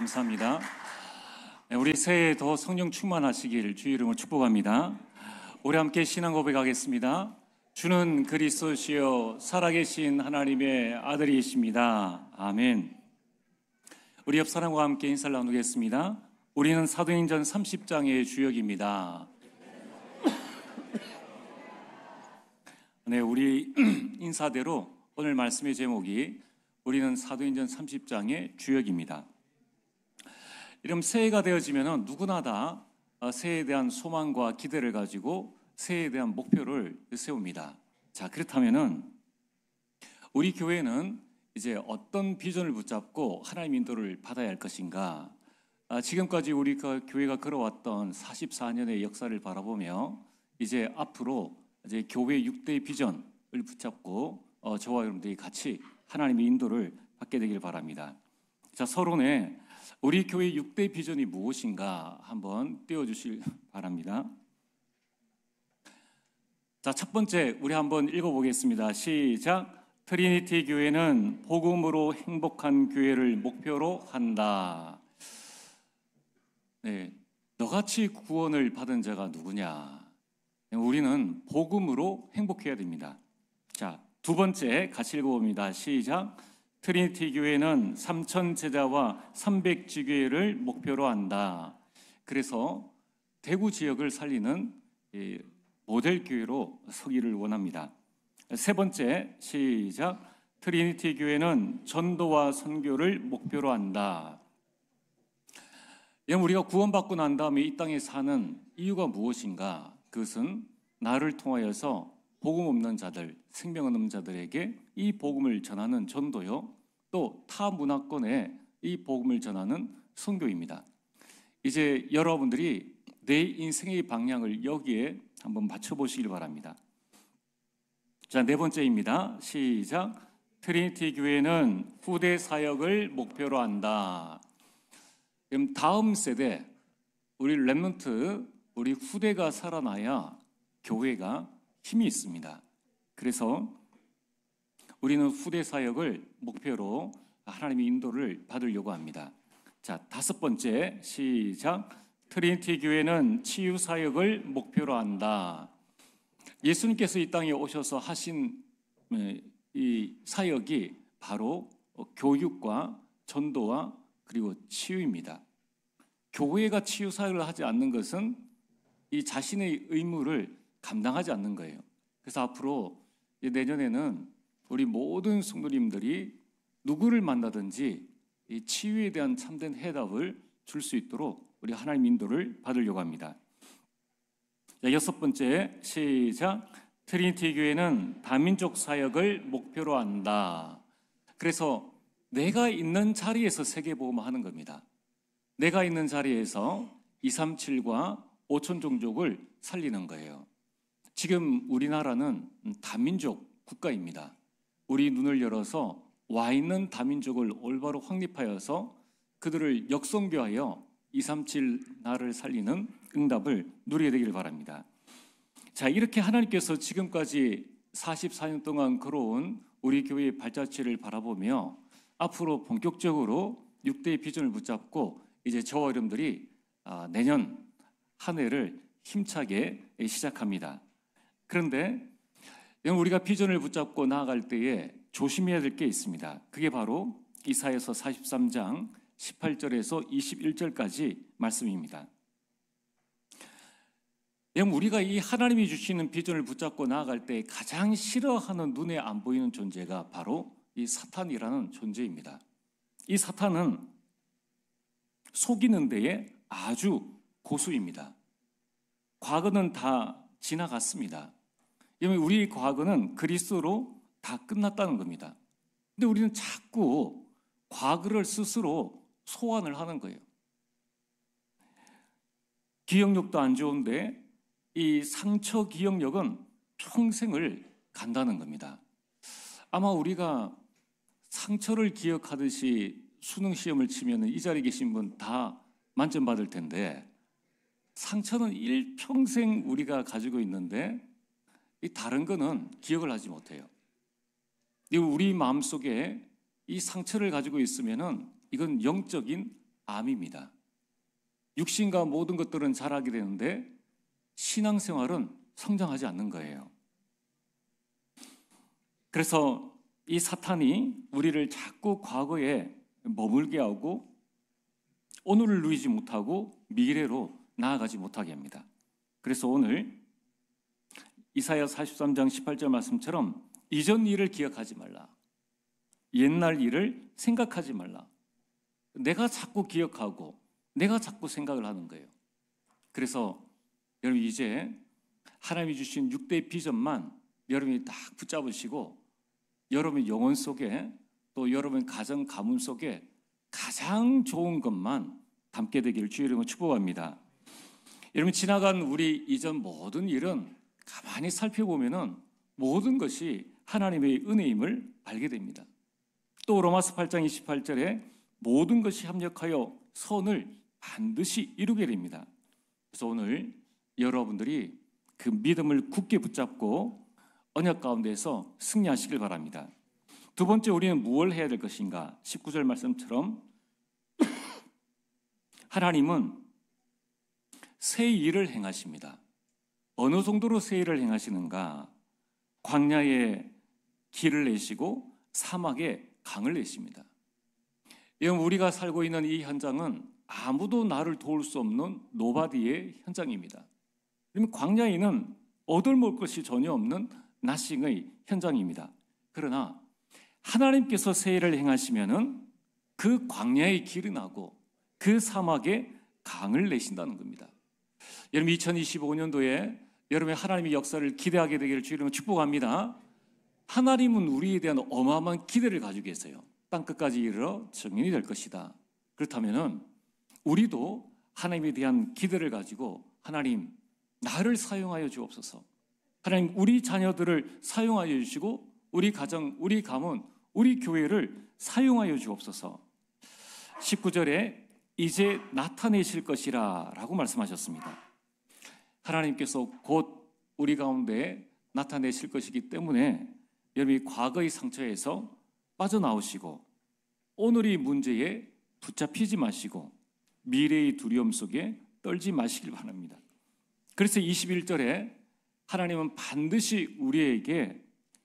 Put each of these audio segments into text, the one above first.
감사합니다. 우리 새해에도 성령 충만하시길 주의 이름으로 축복합니다. 우리 함께 신앙 고백하겠습니다. 주는 그리스도시요 살아계신 하나님의 아들이십니다. 아멘. 우리 옆 사람과 함께 인사를 나누겠습니다. 우리는 사도행전 30장의 주역입니다. 네, 우리 인사대로 오늘 말씀의 제목이 우리는 사도행전 30장의 주역입니다. 이런 새해가 되어지면 누구나 다 새해에 대한 소망과 기대를 가지고 새해에 대한 목표를 세웁니다. 자, 그렇다면은 우리 교회는 이제 어떤 비전을 붙잡고 하나님 인도를 받아야 할 것인가? 지금까지 우리 교회가 걸어왔던 44년의 역사를 바라보며 이제 앞으로 이제 교회 6대 비전을 붙잡고 저와 여러분들이 같이 하나님의 인도를 받게 되길 바랍니다. 자, 서론에 우리 교회 6대 비전이 무엇인가 한번 띄워주실 바랍니다. 자, 첫 번째 우리 한번 읽어보겠습니다. 시작. 트리니티 교회는 복음으로 행복한 교회를 목표로 한다. 네, 너같이 구원을 받은 자가 누구냐? 우리는 복음으로 행복해야 됩니다. 자, 두 번째 같이 읽어봅니다. 시작. 트리니티 교회는 3,000 제자와 300지교회를 목표로 한다. 그래서 대구 지역을 살리는 모델 교회로 서기를 원합니다. 세 번째 시작. 트리니티 교회는 전도와 선교를 목표로 한다. 우리가 구원받고 난 다음에 이 땅에 사는 이유가 무엇인가? 그것은 나를 통하여서 복음 없는 자들, 생명 없는 자들에게 이 복음을 전하는 전도요, 또 타 문화권에 이 복음을 전하는 선교입니다. 이제 여러분들이 내 인생의 방향을 여기에 한번 맞춰보시길 바랍니다. 자, 네 번째입니다. 시작. 트리니티 교회는 후대 사역을 목표로 한다. 그럼 다음 세대, 우리 렘넌트, 우리 후대가 살아나야 교회가 힘이 있습니다. 그래서 우리는 후대 사역을 목표로 하나님의 인도를 받으려고 합니다. 자, 다섯 번째 시작. 트리니티 교회는 치유 사역을 목표로 한다. 예수님께서 이 땅에 오셔서 하신 이 사역이 바로 교육과 전도와 그리고 치유입니다. 교회가 치유 사역을 하지 않는 것은 이 자신의 의무를 감당하지 않는 거예요. 그래서 앞으로 내년에는 우리 모든 성도님들이 누구를 만나든지 이 치유에 대한 참된 해답을 줄 수 있도록 우리 하나님 인도를 받으려고 합니다. 자, 여섯 번째 시작. 트리니티 교회는 다민족 사역을 목표로 한다. 그래서 내가 있는 자리에서 세계복음 하는 겁니다. 내가 있는 자리에서 237과 5천 종족을 살리는 거예요. 지금 우리나라는 다민족 국가입니다. 우리 눈을 열어서 와 있는 다민족을 올바로 확립하여서 그들을 역성교하여 237 나라를 살리는 응답을 누리게 되기를 바랍니다. 자, 이렇게 하나님께서 지금까지 44년 동안 걸어온 우리 교회의 발자취를 바라보며 앞으로 본격적으로 6대의 비전을 붙잡고 이제 저와 여러분들이 내년 한 해를 힘차게 시작합니다. 그런데 우리가 비전을 붙잡고 나아갈 때에 조심해야 될 게 있습니다. 그게 바로 이사야서 43장 18절에서 21절까지 말씀입니다. 우리가 이 하나님이 주시는 비전을 붙잡고 나아갈 때 가장 싫어하는 눈에 안 보이는 존재가 바로 이 사탄이라는 존재입니다. 이 사탄은 속이는 데에 아주 고수입니다. 과거는 다 지나갔습니다. 우리 과거는 그리스도로 다 끝났다는 겁니다. 근데 우리는 자꾸 과거를 스스로 소환을 하는 거예요. 기억력도 안 좋은데 이 상처 기억력은 평생을 간다는 겁니다. 아마 우리가 상처를 기억하듯이 수능 시험을 치면 이 자리에 계신 분 다 만점 받을 텐데 상처는 일평생 우리가 가지고 있는데 이 다른 거는 기억을 하지 못해요. 우리 마음속에 이 상처를 가지고 있으면은 이건 영적인 암입니다. 육신과 모든 것들은 자라게 되는데 신앙생활은 성장하지 않는 거예요. 그래서 이 사탄이 우리를 자꾸 과거에 머물게 하고 오늘을 누리지 못하고 미래로 나아가지 못하게 합니다. 그래서 오늘 이사야 43장 18절 말씀처럼 이전 일을 기억하지 말라. 옛날 일을 생각하지 말라. 내가 자꾸 기억하고 내가 자꾸 생각을 하는 거예요. 그래서 여러분 이제 하나님이 주신 6대 비전만 여러분이 딱 붙잡으시고 여러분 영혼 속에 또 여러분 가정 가문 속에 가장 좋은 것만 담게 되기를 주의 이름으로 축복합니다. 여러분 지나간 우리 이전 모든 일은 가만히 살펴보면은 모든 것이 하나님의 은혜임을 알게 됩니다. 또 로마서 8장 28절에 모든 것이 합력하여 선을 반드시 이루게 됩니다. 그래서 오늘 여러분들이 그 믿음을 굳게 붙잡고 언약 가운데서 승리하시길 바랍니다. 두 번째 우리는 무엇을 해야 될 것인가? 19절 말씀처럼 하나님은 새 일을 행하십니다. 어느 정도로 새 일을 행하시는가? 광야에 길을 내시고 사막에 강을 내십니다. 여러분 우리가 살고 있는 이 현장은 아무도 나를 도울 수 없는 노바디의 현장입니다. 그러면 광야에는 얻어먹을 것이 전혀 없는 나싱의 현장입니다. 그러나 하나님께서 새 일을 행하시면은 그 광야의 길이 나고 그 사막에 강을 내신다는 겁니다. 여러분 2025년도에 여러분의 하나님의 역사를 기대하게 되기를 주님으로 축복합니다. 하나님은 우리에 대한 어마어마한 기대를 가지고 계세요. 땅끝까지 이르러 증인이 될 것이다. 그렇다면은 우리도 하나님에 대한 기대를 가지고 하나님 나를 사용하여 주옵소서. 하나님 우리 자녀들을 사용하여 주시고 우리 가정, 우리 가문, 우리 교회를 사용하여 주옵소서. 19절에 이제 나타내실 것이라 라고 말씀하셨습니다. 하나님께서 곧 우리 가운데 나타내실 것이기 때문에 여러분이 과거의 상처에서 빠져나오시고 오늘의 문제에 붙잡히지 마시고 미래의 두려움 속에 떨지 마시길 바랍니다. 그래서 21절에 하나님은 반드시 우리에게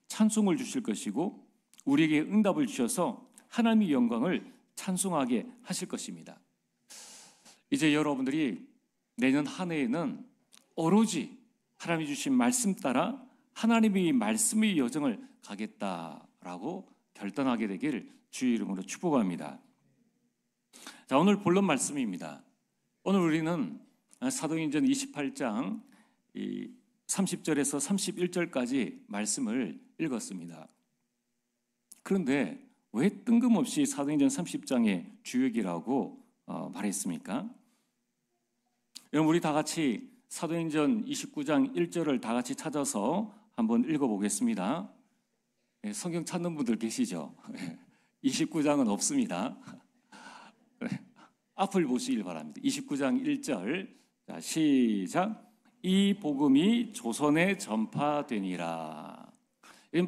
찬송을 주실 것이고 우리에게 응답을 주셔서 하나님의 영광을 찬송하게 하실 것입니다. 이제 여러분들이 내년 한 해에는 오로지 하나님이 주신 말씀 따라 하나님의 말씀의 여정을 가겠다라고 결단하게 되길 주의 이름으로 축복합니다. 자, 오늘 본론 말씀입니다. 오늘 우리는 사도행전 28장 30절에서 31절까지 말씀을 읽었습니다. 그런데 왜 뜬금없이 사도행전 30장의 주역이라고 말했습니까? 여러분 우리 다 같이 사도행전 29장 1절을 다 같이 찾아서 한번 읽어보겠습니다. 성경 찾는 분들 계시죠? 29장은 없습니다. 앞을 보시길 바랍니다. 29장 1절 자, 시작. 이 복음이 조선에 전파되니라.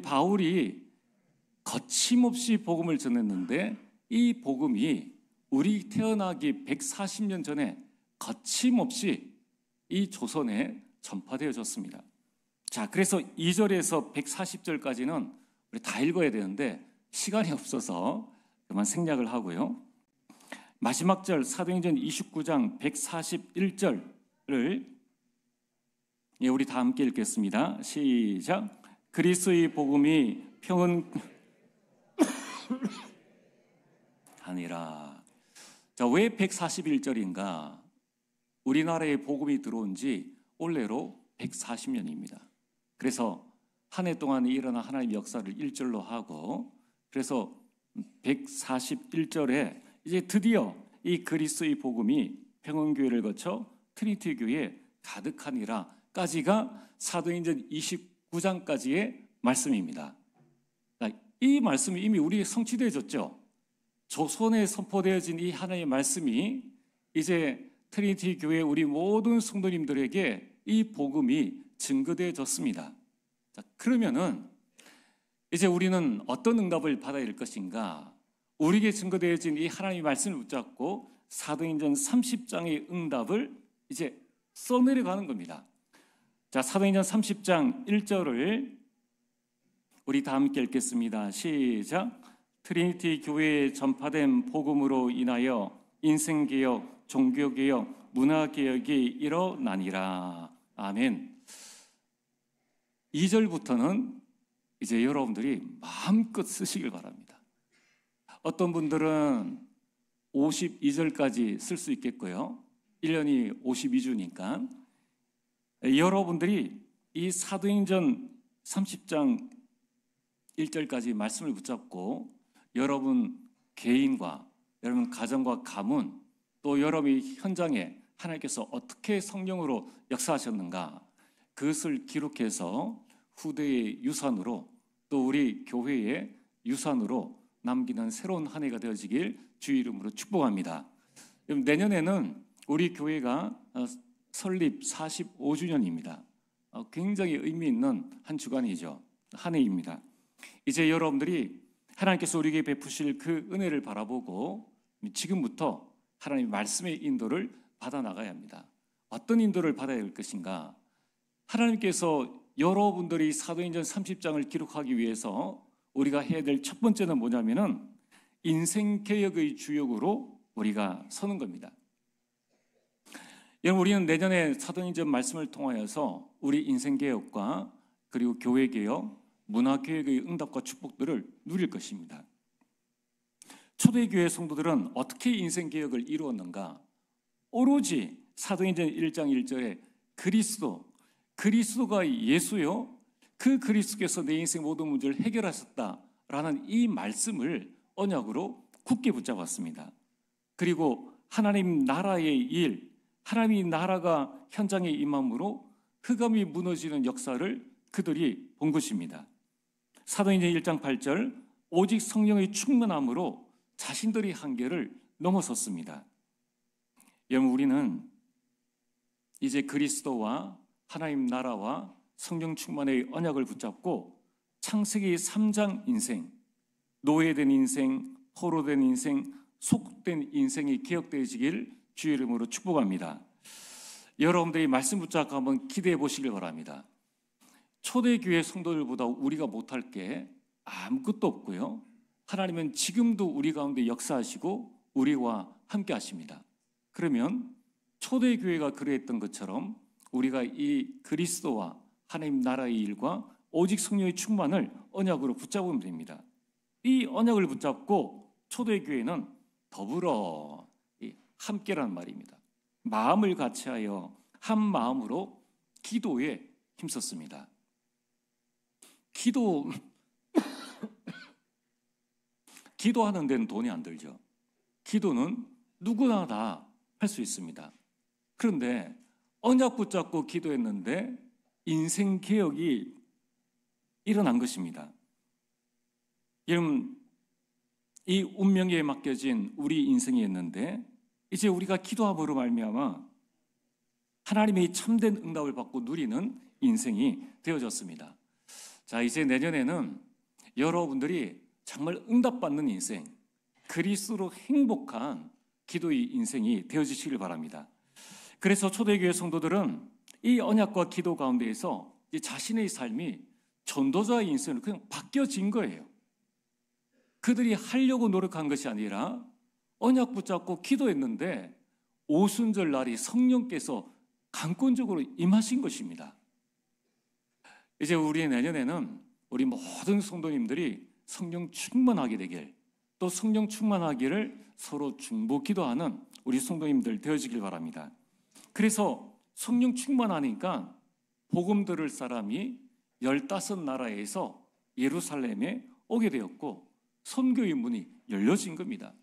바울이 거침없이 복음을 전했는데 이 복음이 우리 태어나기 140년 전에 거침없이 이 조선에 전파되어졌습니다. 자, 그래서 2절에서 140절까지는 우리 다 읽어야 되는데 시간이 없어서 그만 생략을 하고요. 마지막 절 사도행전 29장 141절을 우리 다 함께 읽겠습니다. 시작. 그리스도의 복음이 평은 아니라. 자, 왜 141절인가? 우리나라에 복음이 들어온 지 올해로 140년입니다. 그래서 한 해 동안 일어난 하나님의 역사를 1절로 하고 그래서 141절에 이제 드디어 이 그리스도의 복음이 평원교회를 거쳐 트리니티 교회에 가득하니라까지가 사도행전 29장까지의 말씀입니다. 이 말씀이 이미 우리에 성취되어졌죠. 조선에 선포되어진 이 하나님의 말씀이 이제 트리니티 교회 우리 모든 성도님들에게 이 복음이 증거되어졌습니다. 자, 그러면은 이제 우리는 어떤 응답을 받아야 할 것인가? 우리에게 증거되어진 이 하나님의 말씀을 붙잡고 사도행전 30장의 응답을 이제 써내려가는 겁니다. 자, 사도행전 30장 1절을 우리 다 함께 읽겠습니다. 시작. 트리니티 교회에 전파된 복음으로 인하여 인생개혁, 종교개혁, 문화개혁이 일어나니라. 아멘. 2절부터는 이제 여러분들이 마음껏 쓰시길 바랍니다. 어떤 분들은 52절까지 쓸 수 있겠고요. 1년이 52주니까 여러분들이 이 사도행전 30장 1절까지 말씀을 붙잡고 여러분 개인과 여러분 가정과 가문 또 여러분의 현장에 하나님께서 어떻게 성령으로 역사하셨는가 그것을 기록해서 후대의 유산으로 또 우리 교회의 유산으로 남기는 새로운 한 해가 되어지길 주의 이름으로 축복합니다. 내년에는 우리 교회가 설립 45주년입니다. 굉장히 의미 있는 한 주간이죠. 한 해입니다. 이제 여러분들이 하나님께서 우리에게 베푸실 그 은혜를 바라보고 지금부터 하나님의 말씀의 인도를 받아 나가야 합니다. 어떤 인도를 받아야 할 것인가? 하나님께서 여러분들이 사도행전 30장을 기록하기 위해서 우리가 해야 될 첫 번째는 뭐냐면은 인생개혁의 주역으로 우리가 서는 겁니다. 여러분, 우리는 내년에 사도행전 말씀을 통하여서 우리 인생개혁과 그리고 교회개혁, 문화개혁의 응답과 축복들을 누릴 것입니다. 초대교회 성도들은 어떻게 인생개혁을 이루었는가? 오로지 사도행전 1장 1절에 그리스도가 예수요, 그 그리스도께서 내 인생 모든 문제를 해결하셨다라는 이 말씀을 언약으로 굳게 붙잡았습니다. 그리고 하나님 나라의 일, 하나님의 나라가 현장에 임함으로 흑암이 무너지는 역사를 그들이 본 것입니다. 사도행전 1장 8절, 오직 성령의 충만함으로 자신들의 한계를 넘어섰습니다. 여러분, 우리는 이제 그리스도와 하나님 나라와 성령 충만의 언약을 붙잡고 창세기 3장 인생, 노예된 인생, 포로된 인생, 속된 인생이 개혁되어지길 주의 이름으로 축복합니다. 여러분들이 말씀 붙잡고 한번 기대해 보시길 바랍니다. 초대교회 성도들보다 우리가 못할 게 아무것도 없고요. 하나님은 지금도 우리 가운데 역사하시고 우리와 함께 하십니다. 그러면 초대교회가 그랬던 것처럼 우리가 이 그리스도와 하나님 나라의 일과 오직 성령의 충만을 언약으로 붙잡으면 됩니다. 이 언약을 붙잡고 초대교회는 더불어 함께란 말입니다. 마음을 같이하여 한 마음으로 기도에 힘썼습니다. 기도하는 데는 돈이 안 들죠. 기도는 누구나 다 할 수 있습니다. 그런데 언약 붙잡고 기도했는데 인생 개혁이 일어난 것입니다. 여러분, 이 운명에 맡겨진 우리 인생이었는데 이제 우리가 기도함으로 말미암아 하나님의 참된 응답을 받고 누리는 인생이 되어졌습니다. 자, 이제 내년에는 여러분들이 정말 응답받는 인생, 그리스도로 행복한 기도의 인생이 되어지시길 바랍니다. 그래서 초대교회 성도들은 이 언약과 기도 가운데에서 자신의 삶이 전도자의 인생으로 그냥 바뀌어진 거예요. 그들이 하려고 노력한 것이 아니라 언약 붙잡고 기도했는데 오순절 날이 성령께서 강권적으로 임하신 것입니다. 이제 우리 내년에는 우리 모든 성도님들이 성령 충만하게 되길, 또 성령 충만하기를 서로 중보 기도하는 우리 성도님들 되어지길 바랍니다. 그래서 성령 충만하니까 복음 들을 사람이 15나라에서 예루살렘에 오게 되었고 선교의 문이 열려진 겁니다.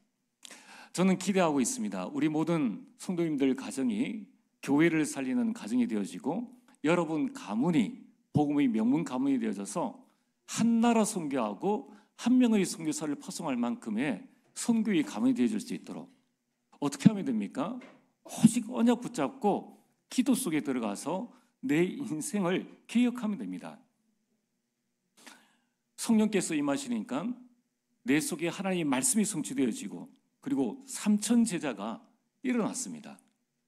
저는 기대하고 있습니다. 우리 모든 성도님들 가정이 교회를 살리는 가정이 되어지고 여러분 가문이 복음의 명문 가문이 되어져서 한 나라 선교하고 한 명의 선교사를 파송할 만큼의 선교의 가문이 되어질 수 있도록 어떻게 하면 됩니까? 오직 언약 붙잡고 기도 속에 들어가서 내 인생을 개혁하면 됩니다. 성령께서 임하시니까 내 속에 하나님의 말씀이 성취되어지고 그리고 3천 제자가 일어났습니다.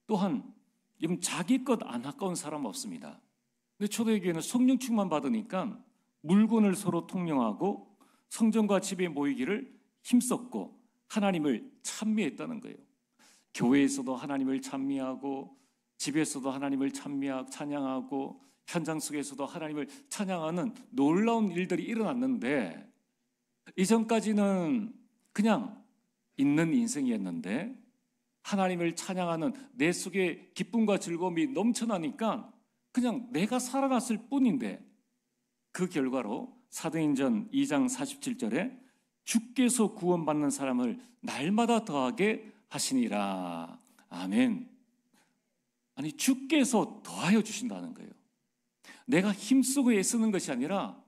또한 자기 것 안 아까운 사람 없습니다. 근데 초대교회는 성령 충만 받으니까 물건을 서로 통용하고 성전과 집에 모이기를 힘썼고 하나님을 찬미했다는 거예요. 교회에서도 하나님을 찬미하고 집에서도 하나님을 찬양하고 현장 속에서도 하나님을 찬양하는 놀라운 일들이 일어났는데, 이전까지는 그냥 있는 인생이었는데 하나님을 찬양하는 내 속에 기쁨과 즐거움이 넘쳐나니까 그냥 내가 살아났을 뿐인데, 그 결과로 사도행전 2장 47절에 주께서 구원받는 사람을 날마다 더하게 하시니라. 아멘. 아니, 주께서 더하여 주신다는 거예요. 내가 힘쓰고 애쓰는 것이 아니라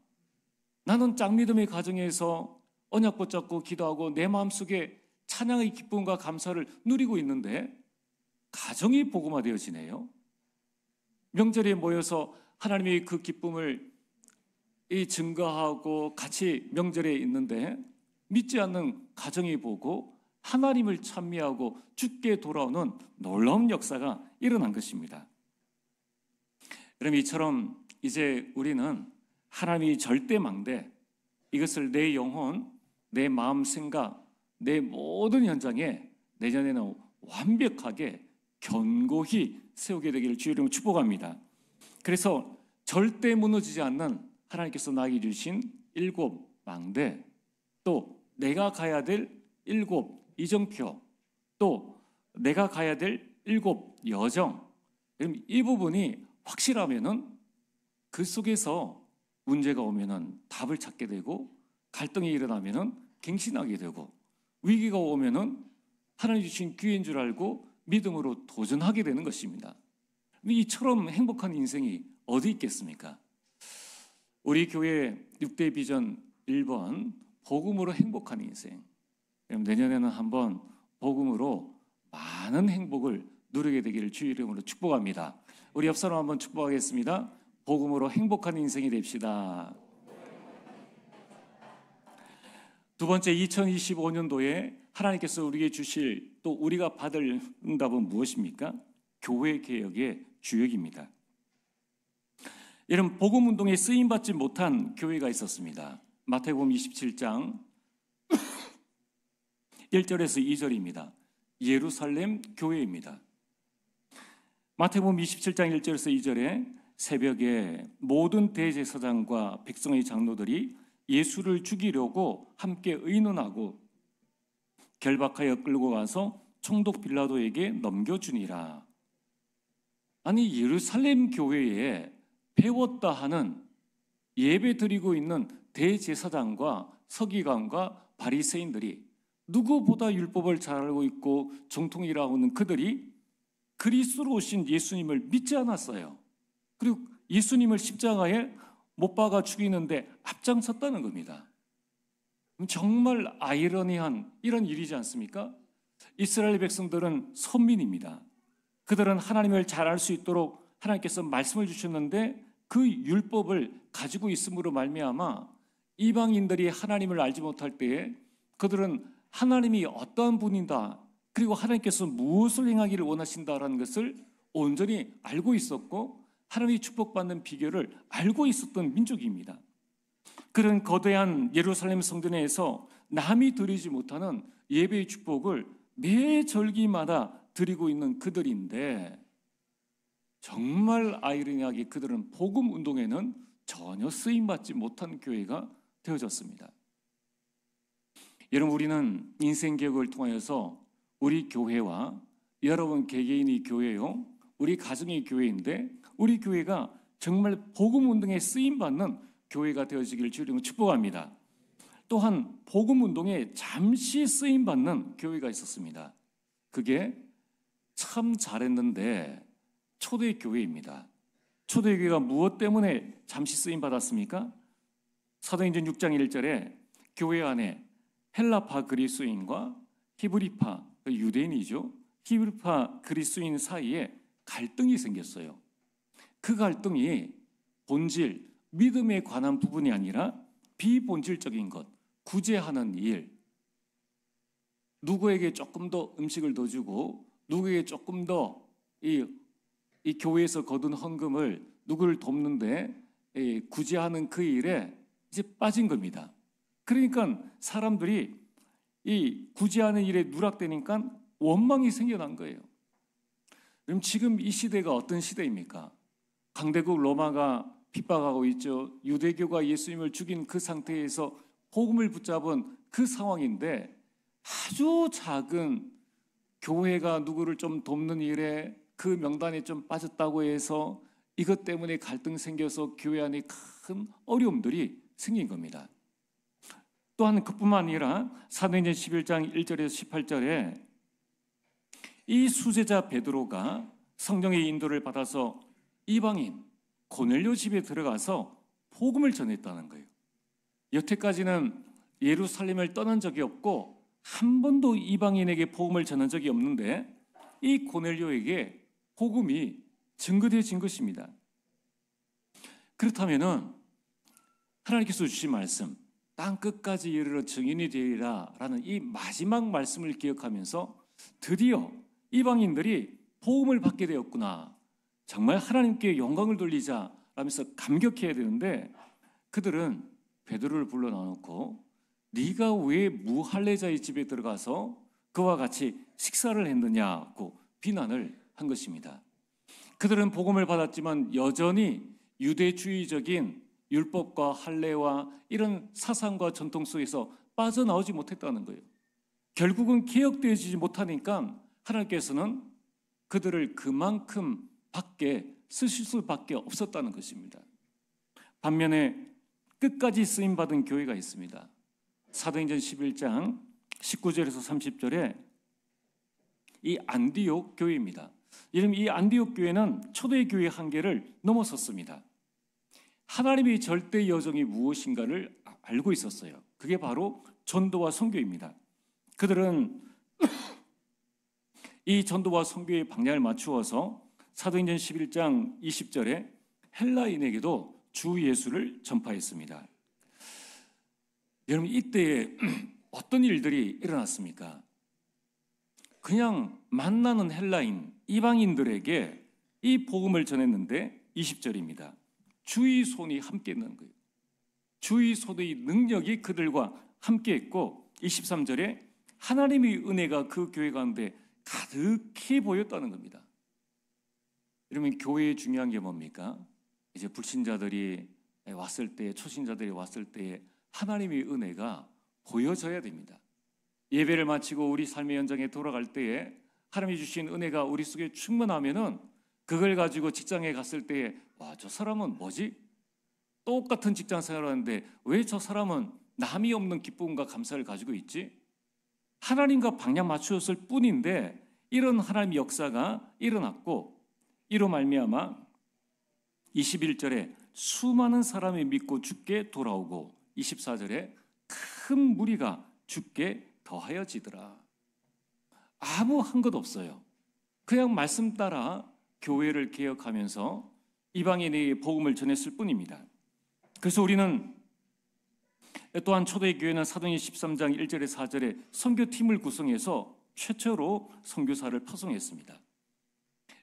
나는 짝믿음의 가정에서 언약 붙잡고 기도하고 내 마음속에 찬양의 기쁨과 감사를 누리고 있는데 가정이 복음화되어지네요. 명절에 모여서 하나님의 그 기쁨을 증거하고 같이 명절에 있는데 믿지 않는 가정이 보고 하나님을 찬미하고 주께 돌아오는 놀라운 역사가 일어난 것입니다. 여러분, 이처럼 이제 우리는 하나님이 절대 망대, 이것을 내 영혼, 내 마음, 생각, 내 모든 현장에 내년에는 완벽하게 견고히 세우게 되기를 주의 이름으로 축복합니다. 그래서 절대 무너지지 않는 하나님께서 나에게 주신 7 망대, 또 내가 가야 될 7 이정표, 또 내가 가야 될 7 여정, 이 부분이 확실하면은 그 속에서 문제가 오면은 답을 찾게 되고, 갈등이 일어나면은 갱신하게 되고, 위기가 오면은 하나님 주신 기회인 줄 알고 믿음으로 도전하게 되는 것입니다. 이처럼 행복한 인생이 어디 있겠습니까? 우리 교회 6대 비전 1번, 복음으로 행복한 인생. 내년에는 한번 복음으로 많은 행복을 누리게 되기를 주의 이름으로 축복합니다. 우리 옆 사람 한번 축복하겠습니다. 복음으로 행복한 인생이 됩시다. 두 번째, 2025년도에 하나님께서 우리에게 주실, 또 우리가 받을 응답은 무엇입니까? 교회 개혁의 주역입니다. 이런 복음 운동에 쓰임받지 못한 교회가 있었습니다. 마태복음 27장 1절에서 2절입니다. 예루살렘 교회입니다. 마태복음 27장 1절에서 2절에 새벽에 모든 대제사장과 백성의 장로들이 예수를 죽이려고 함께 의논하고 결박하여 끌고 가서 총독 빌라도에게 넘겨주니라. 아니, 예루살렘 교회에 배웠다 하는 예배 드리고 있는 대제사장과 서기관과 바리새인들이, 누구보다 율법을 잘 알고 있고 정통이라고 하는 그들이 그리스도로 오신 예수님을 믿지 않았어요. 그리고 예수님을 십자가에 못 박아 죽이는데 앞장섰다는 겁니다. 정말 아이러니한 이런 일이지 않습니까? 이스라엘 백성들은 선민입니다. 그들은 하나님을 잘 알 수 있도록 하나님께서 말씀을 주셨는데 그 율법을 가지고 있음으로 말미암아 이방인들이 하나님을 알지 못할 때에 그들은 하나님이 어떠한 분이다, 그리고 하나님께서 무엇을 행하기를 원하신다라는 것을 온전히 알고 있었고 하나님이 축복받는 비결을 알고 있었던 민족입니다. 그런 거대한 예루살렘 성전에서 남이 드리지 못하는 예배의 축복을 매 절기마다 드리고 있는 그들인데, 정말 아이러니하게 그들은 복음 운동에는 전혀 쓰임받지 못한 교회가 되어졌습니다. 여러분, 우리는 인생 개혁을 통하여서 우리 교회와 여러분 개개인이 교회요, 우리 가정이 교회인데 우리 교회가 정말 복음 운동에 쓰임받는 교회가 되어지기를 주님으로 축복합니다. 또한 복음 운동에 잠시 쓰임받는 교회가 있었습니다. 그게 참 잘했는데 초대교회입니다. 초대교회가 무엇 때문에 잠시 쓰임받았습니까? 사도행전 6장 1절에 교회 안에 헬라파 그리스도인과 히브리파, 유대인이죠, 히브리파 그리스도인 사이에 갈등이 생겼어요. 그 갈등이 본질, 믿음에 관한 부분이 아니라 비본질적인 것, 구제하는 일, 누구에게 조금 더 음식을 더 주고 누구에게 조금 더 이 교회에서 거둔 헌금을 누구를 돕는데 구제하는 그 일에 이제 빠진 겁니다. 그러니까 사람들이 이 구제하는 일에 누락되니까 원망이 생겨난 거예요. 그럼 지금 이 시대가 어떤 시대입니까? 강대국 로마가 핍박하고 있죠. 유대교가 예수님을 죽인 그 상태에서 복음을 붙잡은 그 상황인데 아주 작은 교회가 누구를 좀 돕는 일에 그 명단에 좀 빠졌다고 해서 이것 때문에 갈등 생겨서 교회 안에 큰 어려움들이 생긴 겁니다. 또한 그뿐만 아니라 사도행전 11장 1절에서 18절에 이 수제자 베드로가 성령의 인도를 받아서 이방인 고넬료 집에 들어가서 복음을 전했다는 거예요. 여태까지는 예루살렘을 떠난 적이 없고 한 번도 이방인에게 복음을 전한 적이 없는데 이 고넬료에게 복음이 증거되어진 것입니다. 그렇다면은 하나님께서 주신 말씀 땅 끝까지 이르러 증인이 되리라 라는 이 마지막 말씀을 기억하면서 드디어 이방인들이 복음을 받게 되었구나, 정말 하나님께 영광을 돌리자 라면서 감격해야 되는데 그들은 베드로를 불러 놔놓고 네가 왜 무할례자의 집에 들어가서 그와 같이 식사를 했느냐고 비난을 한 것입니다. 그들은 복음을 받았지만 여전히 유대주의적인 율법과 할례와 이런 사상과 전통 속에서 빠져나오지 못했다는 거예요. 결국은 개혁되어지지 못하니까 하나님께서는 그들을 그만큼 밖에 쓰실 수밖에 없었다는 것입니다. 반면에 끝까지 쓰임받은 교회가 있습니다. 사도행전 11장 19절에서 30절에 이 안디옥 교회입니다. 이 안디옥 교회는 초대 교회 한계를 넘어섰습니다. 하나님의 절대 여정이 무엇인가를 알고 있었어요. 그게 바로 전도와 선교입니다. 그들은 이 전도와 선교의 방향을 맞추어서 사도행전 11장 20절에 헬라인에게도 주 예수를 전파했습니다. 여러분, 이때에 어떤 일들이 일어났습니까? 그냥 만나는 헬라인, 이방인들에게 이 복음을 전했는데 20절입니다. 주의 손이 함께 있는 거예요. 주의 손의 능력이 그들과 함께 있고 23절에 하나님의 은혜가 그 교회 가운데 가득히 보였다는 겁니다. 여러분, 교회의 중요한 게 뭡니까? 이제 불신자들이 왔을 때, 초신자들이 왔을 때에 하나님의 은혜가 보여져야 됩니다. 예배를 마치고 우리 삶의 현장에 돌아갈 때에 하나님이 주신 은혜가 우리 속에 충만하면은 그걸 가지고 직장에 갔을 때에 와, 저 사람은 뭐지? 똑같은 직장 생활을 하는데 왜 저 사람은 남이 없는 기쁨과 감사를 가지고 있지? 하나님과 방향 맞추었을 뿐인데 이런 하나님의 역사가 일어났고, 이로 말미암아 21절에 수많은 사람이 믿고 주께 돌아오고 24절에 큰 무리가 주께 더하여지더라. 아무 한 것 없어요. 그냥 말씀 따라 교회를 개혁하면서 이방인에게 복음을 전했을 뿐입니다. 그래서 우리는 또한 초대교회는 사도행전 13장 1절에 4절에 선교팀을 구성해서 최초로 선교사를 파송했습니다.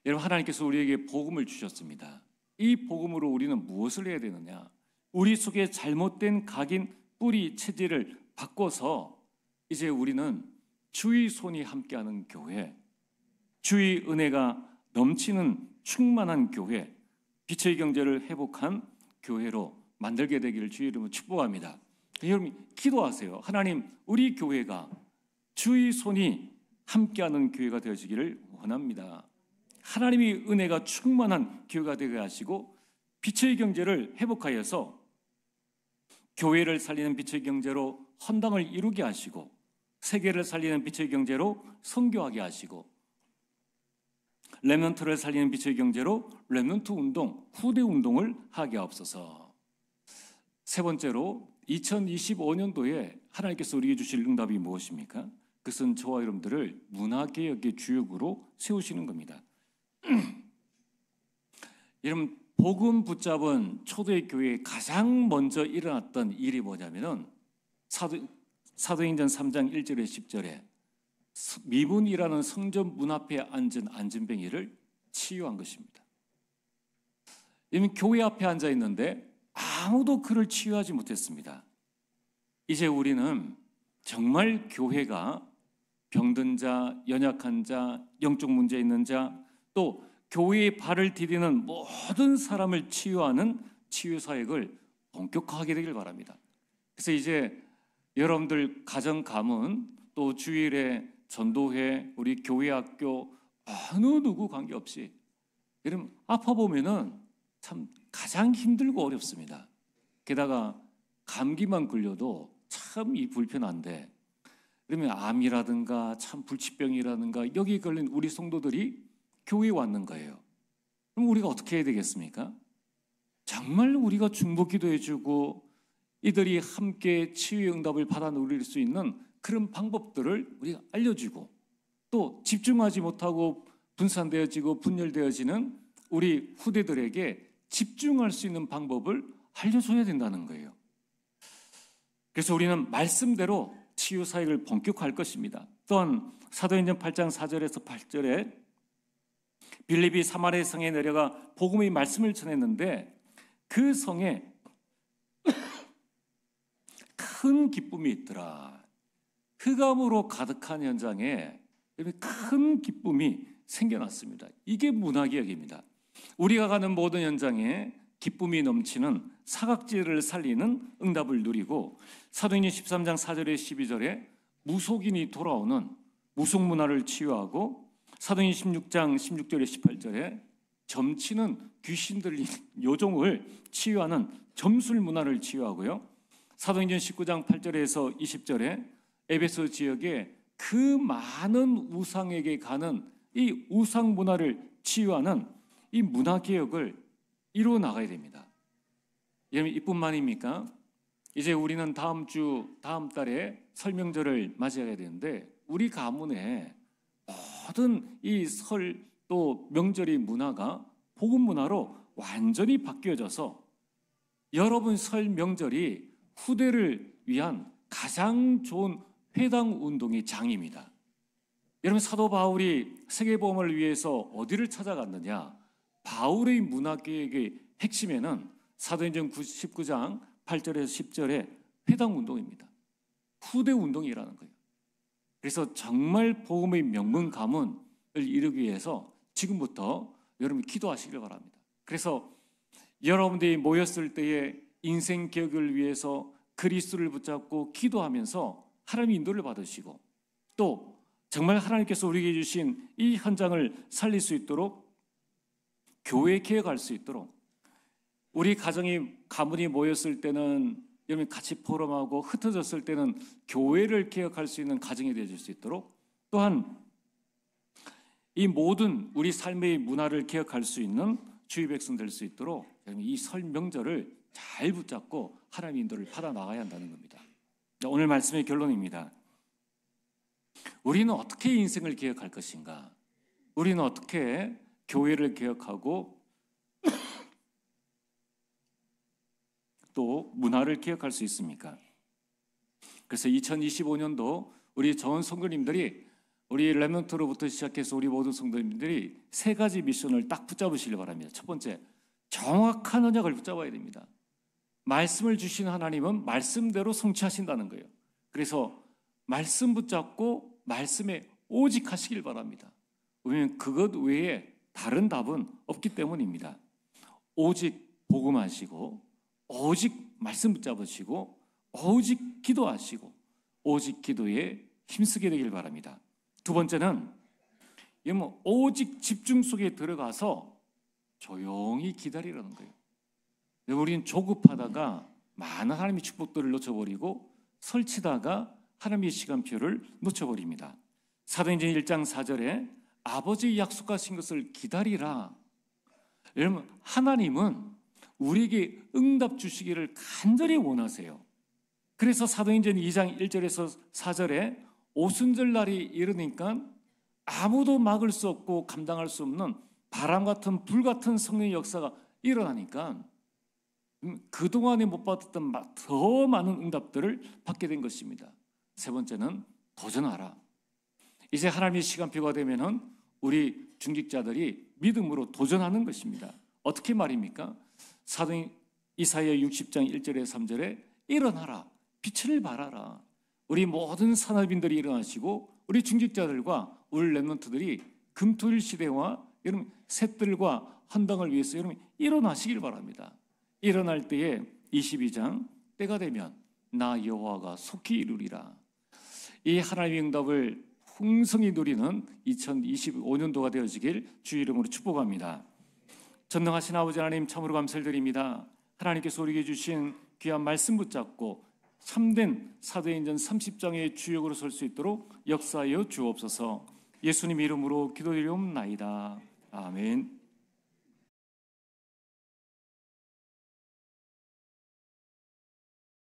여러분, 하나님께서 우리에게 복음을 주셨습니다. 이 복음으로 우리는 무엇을 해야 되느냐? 우리 속에 잘못된 각인 뿌리 체질을 바꿔서 이제 우리는 주의 손이 함께하는 교회, 주의 은혜가 넘치는 충만한 교회, 빛의 경제를 회복한 교회로 만들게 되기를 주의 이름으로 축복합니다. 여러분, 기도하세요. 하나님, 우리 교회가 주의 손이 함께하는 교회가 되어지기를 원합니다. 하나님의 은혜가 충만한 교회가 되게 하시고 빛의 경제를 회복하여서 교회를 살리는 빛의 경제로 헌당을 이루게 하시고 세계를 살리는 빛의 경제로 선교하게 하시고 렘넌트를 살리는 빛의 경제로 렘넌트 운동, 후대 운동을 하게 하옵소서. 세 번째로 2025년도에 하나님께서 우리에게 주실 응답이 무엇입니까? 그것은 저와 여러분들을 문화개혁의 주역으로 세우시는 겁니다. 여러분, 복음 붙잡은 초대교회에 가장 먼저 일어났던 일이 뭐냐면은 사도행전 3장 1절에 10절에 미문이라는 성전 문 앞에 앉은 안진뱅이를 치유한 것입니다. 이미 교회 앞에 앉아 있는데 아무도 그를 치유하지 못했습니다. 이제 우리는 정말 교회가 병든 자, 연약한 자, 영적 문제 있는 자, 또 교회의 발을 디디는 모든 사람을 치유하는 치유 사역을 본격화하게 되길 바랍니다. 그래서 이제 여러분들 가정 가문, 또 주일에 전도회, 우리 교회 학교 어느 누구 관계없이 여러분 아파 보면은 참 가장 힘들고 어렵습니다. 게다가 감기만 걸려도 참 이 불편한데, 그러면 암이라든가 참 불치병이라든가 여기 걸린 우리 성도들이 교회에 왔는 거예요. 그럼 우리가 어떻게 해야 되겠습니까? 정말 우리가 중보 기도해주고 이들이 함께 치유의 응답을 받아 누릴 수 있는 그런 방법들을 우리가 알려주고, 또 집중하지 못하고 분산되어지고 분열되어지는 우리 후대들에게 집중할 수 있는 방법을 알려줘야 된다는 거예요. 그래서 우리는 말씀대로 치유 사역을 본격화할 것입니다. 또한 사도행전 8장 4절에서 8절에 빌립이 사마리아 성에 내려가 복음의 말씀을 전했는데 그 성에 큰 기쁨이 있더라. 흑암으로 가득한 현장에 큰 기쁨이 생겨났습니다. 이게 문화개혁입니다. 우리가 가는 모든 현장에 기쁨이 넘치는 사각지대를 살리는 응답을 누리고, 사도행전 13장 4절에 12절에 무속인이 돌아오는 무속문화를 치유하고, 사도행전 16장 16절에 18절에 점치는 귀신 들린 요종을 치유하는 점술 문화를 치유하고요, 사도행전 19장 8절에서 20절에 에베소 지역에 그 많은 우상에게 가는 이 우상 문화를 치유하는 이 문화개혁을 이루어 나가야 됩니다. 여러분, 이뿐만입니까? 이제 우리는 다음 달에 설명절을 맞이해야 되는데, 우리 가문에 모든 이 설 또 명절의 문화가 복음 문화로 완전히 바뀌어져서 여러분 설 명절이 후대를 위한 가장 좋은 회당 운동의 장입니다. 여러분, 사도 바울이 세계복음을 위해서 어디를 찾아갔느냐? 바울의 문화개혁의 핵심에는 사도행전 19장 8절에서 10절의 회당 운동입니다. 후대 운동이라는 거예요. 그래서 정말 복음의 명문 가문을 이루기 위해서 지금부터 여러분이 기도하시길 바랍니다. 그래서 여러분들이 모였을 때에 인생 개혁을 위해서 그리스도를 붙잡고 기도하면서 하나님의 인도를 받으시고, 또 정말 하나님께서 우리에게 주신 이 현장을 살릴 수 있도록, 교회 개혁할 수 있도록, 우리 가문이 모였을 때는 여러분 같이 포럼하고, 흩어졌을 때는 교회를 개혁할 수 있는 가정이 되어질 수 있도록, 또한 이 모든 우리 삶의 문화를 개혁할 수 있는 주의 백성 될 수 있도록 이 설 명절을 잘 붙잡고 하나님의 인도를 받아 나가야 한다는 겁니다. 오늘 말씀의 결론입니다. 우리는 어떻게 인생을 개혁할 것인가? 우리는 어떻게 교회를 개혁하고 또 문화를 개혁할 수 있습니까? 그래서 2025년도 우리 전 성도님들이, 우리 레몬트로부터 시작해서 우리 모든 성도님들이 세 가지 미션을 딱 붙잡으시길 바랍니다. 첫 번째, 정확한 언약을 붙잡아야 됩니다. 말씀을 주신 하나님은 말씀대로 성취하신다는 거예요. 그래서 말씀 붙잡고 말씀에 오직 하시길 바랍니다. 왜냐하면 그것 외에 다른 답은 없기 때문입니다. 오직 복음하시고, 오직 말씀 붙잡으시고, 오직 기도하시고, 오직 기도에 힘쓰게 되길 바랍니다. 두 번째는 오직 집중 속에 들어가서 조용히 기다리라는 거예요. 우리는 조급하다가 많은 하나님의 축복들을 놓쳐버리고, 설치다가 하나님의 시간표를 놓쳐버립니다. 사도행전 1장 4절에 아버지의 약속하신 것을 기다리라. 여러분, 하나님은 우리에게 응답 주시기를 간절히 원하세요. 그래서 사도행전 2장 1절에서 4절에 오순절 날이 이르니까 아무도 막을 수 없고 감당할 수 없는 바람 같은 불 같은 성령의 역사가 일어나니까 그동안에 못 받았던 더 많은 응답들을 받게 된 것입니다. 세 번째는 도전하라. 이제 하나님의 시간표가 되면은 우리 중직자들이 믿음으로 도전하는 것입니다. 어떻게 말입니까? 사도 이사야 60장 1절에 3절에 일어나라, 빛을 발하라. 우리 모든 산업인들이 일어나시고 우리 중직자들과 우리 렘넌트들이 금토일 시대와 여러분 셋들과 한당을 위해서 여러분 일어나시길 바랍니다. 일어날 때에 22장 때가 되면 나 여호와가 속히 이루리라. 이 하나님의 응답을 풍성히 누리는 2025년도가 되어지길 주의 이름으로 축복합니다. 전능하신 아버지 하나님 참으로 감사를 드립니다. 하나님께서 우리에게 주신 귀한 말씀 붙잡고 참된 사도행전 30장의 주역으로 설 수 있도록 역사하여 주옵소서. 예수님 이름으로 기도드리옵나이다. 아멘.